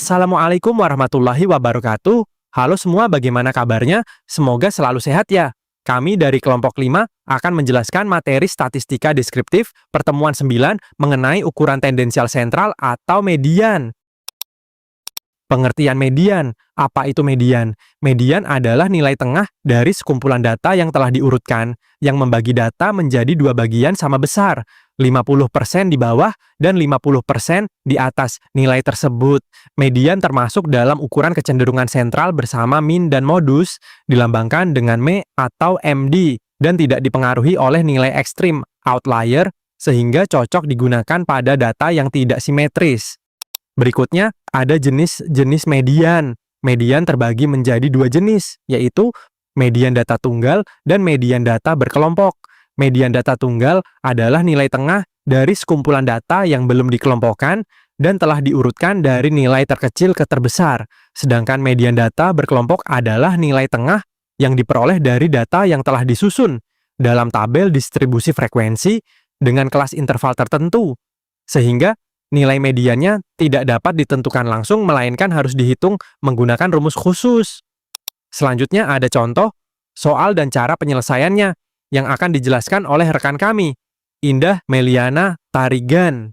Assalamualaikum warahmatullahi wabarakatuh. Halo semua, bagaimana kabarnya? Semoga selalu sehat ya. Kami dari kelompok 5 akan menjelaskan materi statistika deskriptif pertemuan 9 mengenai ukuran tendensial sentral atau median. Pengertian median. Apa itu median? Median adalah nilai tengah dari sekumpulan data yang telah diurutkan, yang membagi data menjadi dua bagian sama besar, 50% di bawah dan 50% di atas nilai tersebut. Median termasuk dalam ukuran kecenderungan sentral bersama min dan modus, dilambangkan dengan M atau MD, dan tidak dipengaruhi oleh nilai ekstrim, outlier, sehingga cocok digunakan pada data yang tidak simetris. Berikutnya, ada jenis-jenis median. Median terbagi menjadi dua jenis, yaitu median data tunggal dan median data berkelompok. Median data tunggal adalah nilai tengah dari sekumpulan data yang belum dikelompokkan dan telah diurutkan dari nilai terkecil ke terbesar. Sedangkan median data berkelompok adalah nilai tengah yang diperoleh dari data yang telah disusun dalam tabel distribusi frekuensi dengan kelas interval tertentu, sehingga nilai mediannya tidak dapat ditentukan langsung, melainkan harus dihitung menggunakan rumus khusus. Selanjutnya ada contoh, soal dan cara penyelesaiannya yang akan dijelaskan oleh rekan kami, Indah Meliana Tarigan.